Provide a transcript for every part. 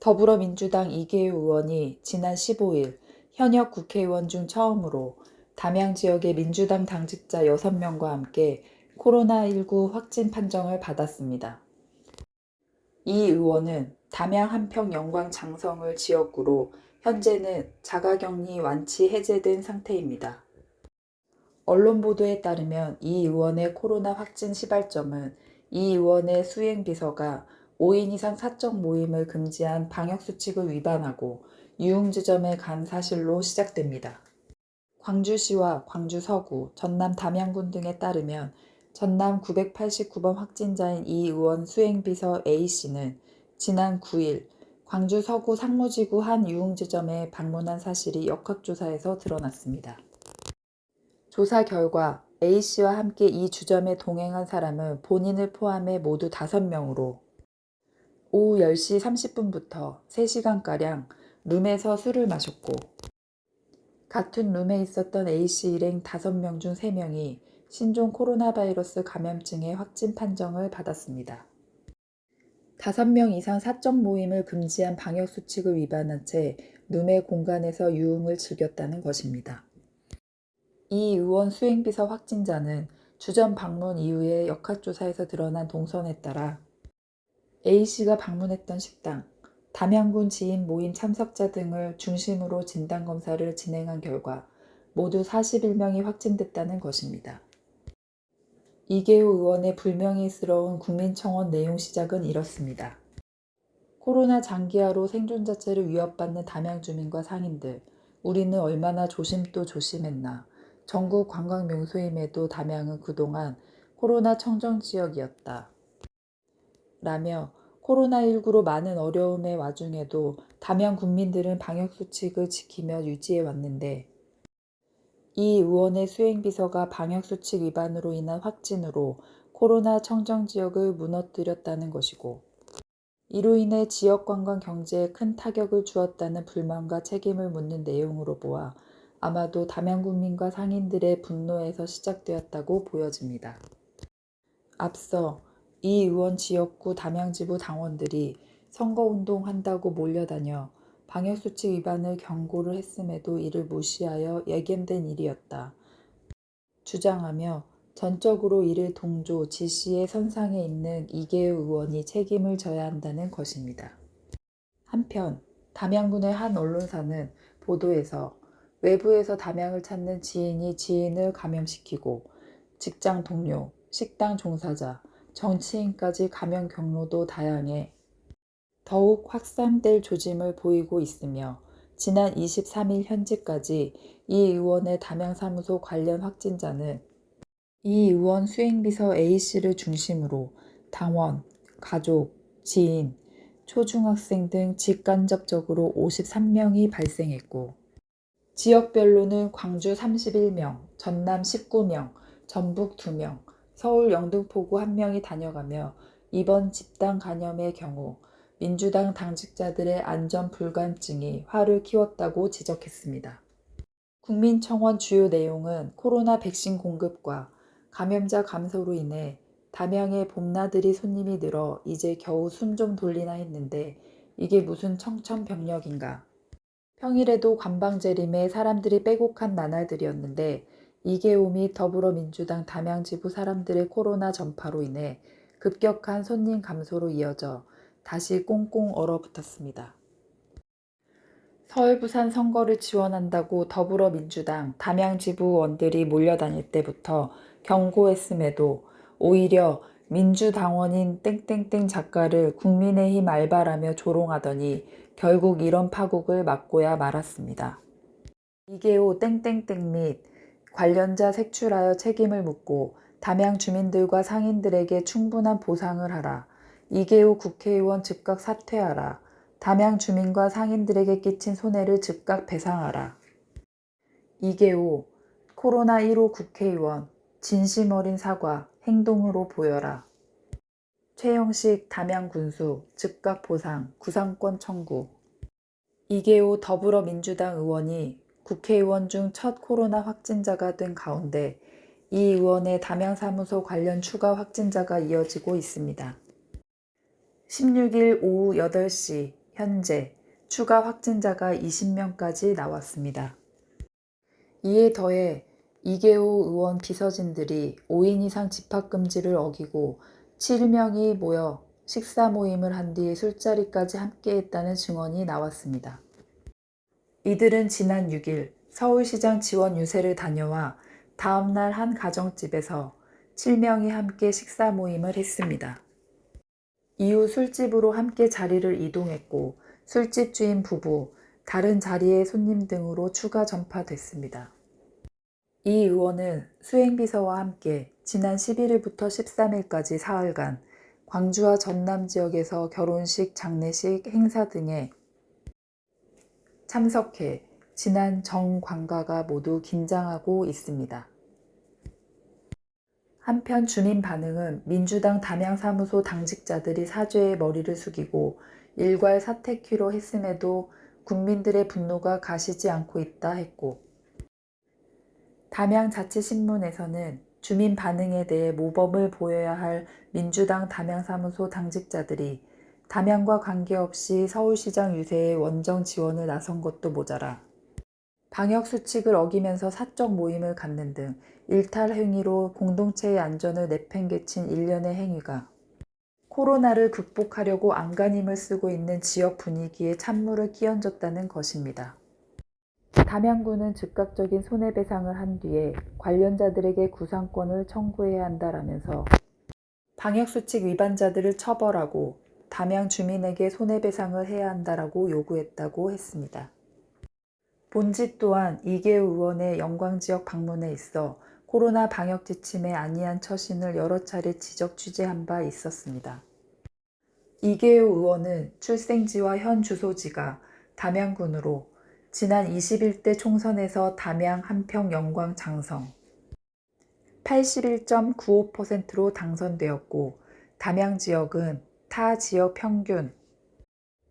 더불어민주당 이계우 의원이 지난 15일 현역 국회의원 중 처음으로 담양 지역의 민주당 당직자 6명과 함께 코로나19 확진 판정을 받았습니다. 이 의원은 담양 한평 영광 장성을 지역구로 현재는 자가격리 완치 해제된 상태입니다. 언론 보도에 따르면 이 의원의 코로나 확진 시발점은 이 의원의 수행비서가 5인 이상 사적 모임을 금지한 방역수칙을 위반하고 유흥지점에 간 사실로 시작됩니다. 광주시와 광주 서구, 전남 담양군 등에 따르면 전남 989번 확진자인 이 의원 수행비서 A씨는 지난 9일 광주 서구 상무지구 한 유흥지점에 방문한 사실이 역학조사에서 드러났습니다. 조사 결과 A씨와 함께 이 주점에 동행한 사람은 본인을 포함해 모두 5명으로 오후 10시 30분부터 3시간가량 룸에서 술을 마셨고 같은 룸에 있었던 A씨 일행 5명 중 3명이 신종 코로나 바이러스 감염증의 확진 판정을 받았습니다. 5명 이상 사적 모임을 금지한 방역수칙을 위반한 채 룸의 공간에서 유흥을 즐겼다는 것입니다. 이 의원 수행비서 확진자는 주점 방문 이후에 역학조사에서 드러난 동선에 따라 A씨가 방문했던 식당, 담양군 지인 모임 참석자 등을 중심으로 진단검사를 진행한 결과 모두 41명이 확진됐다는 것입니다. 이계우 의원의 불명예스러운 국민청원 내용 시작은 이렇습니다. 코로나 장기화로 생존 자체를 위협받는 담양 주민과 상인들, 우리는 얼마나 조심도 조심했나. 전국 관광 명소임에도 담양은 그동안 코로나 청정지역이었다. 라며 코로나19로 많은 어려움의 와중에도 담양 국민들은 방역수칙을 지키며 유지해 왔는데 이 의원의 수행비서가 방역수칙 위반으로 인한 확진으로 코로나 청정지역을 무너뜨렸다는 것이고 이로 인해 지역관광 경제에 큰 타격을 주었다는 불만과 책임을 묻는 내용으로 보아 아마도 담양 국민과 상인들의 분노에서 시작되었다고 보여집니다. 앞서 이 의원 지역구 담양지부 당원들이 선거운동한다고 몰려다녀 방역수칙 위반을 경고를 했음에도 이를 무시하여 예견된 일이었다. 주장하며 전적으로 이를 동조, 지시의 선상에 있는 이계우 의원이 책임을 져야 한다는 것입니다. 한편 담양군의 한 언론사는 보도에서 외부에서 담양을 찾는 지인이 지인을 감염시키고 직장 동료, 식당 종사자, 정치인까지 감염 경로도 다양해 더욱 확산될 조짐을 보이고 있으며 지난 23일 현지까지 이 의원의 담양사무소 관련 확진자는 이 의원 수행비서 A씨를 중심으로 당원, 가족, 지인, 초중학생 등 직간접적으로 53명이 발생했고 지역별로는 광주 31명, 전남 19명, 전북 2명, 서울 영등포구 1명이 다녀가며 이번 집단 감염의 경우 민주당 당직자들의 안전 불감증이 화를 키웠다고 지적했습니다. 국민청원 주요 내용은 코로나 백신 공급과 감염자 감소로 인해 담양에 봄나들이 손님이 늘어 이제 겨우 숨 좀 돌리나 했는데 이게 무슨 청천벽력인가. 평일에도 관방재림에 사람들이 빼곡한 나날들이었는데 이계호 및 더불어민주당 담양지부 사람들의 코로나 전파로 인해 급격한 손님 감소로 이어져 다시 꽁꽁 얼어붙었습니다. 서울 부산 선거를 지원한다고 더불어민주당 담양지부원들이 몰려다닐 때부터 경고했음에도 오히려 민주당원인 땡땡땡 작가를 국민의힘 알바라며 조롱하더니 결국 이런 파국을 맞고야 말았습니다. 이계호 땡땡땡 및 관련자 색출하여 책임을 묻고 담양 주민들과 상인들에게 충분한 보상을 하라. 이계호 국회의원 즉각 사퇴하라. 담양 주민과 상인들에게 끼친 손해를 즉각 배상하라. 이계호 코로나15 국회의원 진심 어린 사과 행동으로 보여라. 최영식 담양군수 즉각 보상 구상권 청구. 이계호 더불어민주당 의원이 국회의원 중 첫 코로나 확진자가 된 가운데 이 의원의 담양사무소 관련 추가 확진자가 이어지고 있습니다. 16일 오후 8시 현재 추가 확진자가 20명까지 나왔습니다. 이에 더해 이계호 의원 비서진들이 5인 이상 집합금지를 어기고 7명이 모여 식사 모임을 한 뒤 술자리까지 함께했다는 증언이 나왔습니다. 이들은 지난 6일 서울시장 지원 유세를 다녀와 다음날 한 가정집에서 7명이 함께 식사 모임을 했습니다. 이후 술집으로 함께 자리를 이동했고 술집 주인 부부, 다른 자리의 손님 등으로 추가 전파됐습니다. 이 의원은 수행비서와 함께 지난 11일부터 13일까지 사흘간 광주와 전남 지역에서 결혼식, 장례식, 행사 등에 참석해 지난 정광가가 모두 긴장하고 있습니다. 한편 주민 반응은 민주당 담양사무소 당직자들이 사죄에 머리를 숙이고 일괄 사퇴키로 했음에도 국민들의 분노가 가시지 않고 있다 했고, 담양자치신문에서는 주민 반응에 대해 모범을 보여야 할 민주당 담양사무소 당직자들이 담양과 관계없이 서울시장 유세에 원정 지원을 나선 것도 모자라 방역수칙을 어기면서 사적 모임을 갖는 등 일탈 행위로 공동체의 안전을 내팽개친 일련의 행위가 코로나를 극복하려고 안간힘을 쓰고 있는 지역 분위기에 찬물을 끼얹었다는 것입니다. 담양구는 즉각적인 손해배상을 한 뒤에 관련자들에게 구상권을 청구해야 한다라면서 방역수칙 위반자들을 처벌하고 담양 주민에게 손해배상을 해야 한다라고 요구했다고 했습니다. 본지 또한 이계호 의원의 영광지역 방문에 있어 코로나 방역 지침에 안이한 처신을 여러 차례 지적 취재한 바 있었습니다. 이계호 의원은 출생지와 현 주소지가 담양군으로 지난 21대 총선에서 담양, 한평, 영광, 장성 81.95%로 당선되었고 담양 지역은 타 지역 평균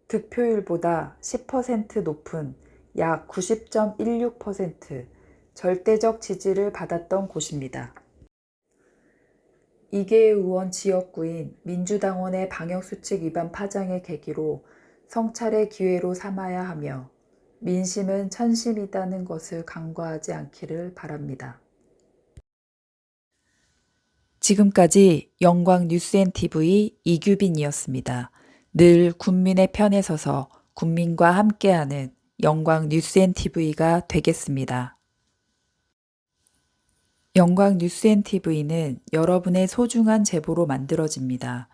득표율보다 10% 높은 약 90.16% 절대적 지지를 받았던 곳입니다. 이계호 의원 지역구인 민주당원의 방역수칙 위반 파장의 계기로 성찰의 기회로 삼아야 하며 민심은 천심이다는 것을 간과하지 않기를 바랍니다. 지금까지 영광뉴스앤TV 이규빈이었습니다. 늘 국민의 편에 서서 국민과 함께하는 영광뉴스앤TV가 되겠습니다. 영광뉴스앤TV는 여러분의 소중한 제보로 만들어집니다.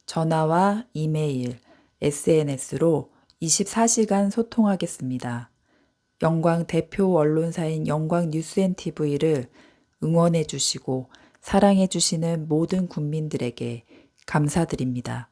전화와 이메일, SNS로 24시간 소통하겠습니다. 영광 대표 언론사인 영광뉴스앤TV를 응원해 주시고 사랑해 주시는 모든 국민들에게 감사드립니다.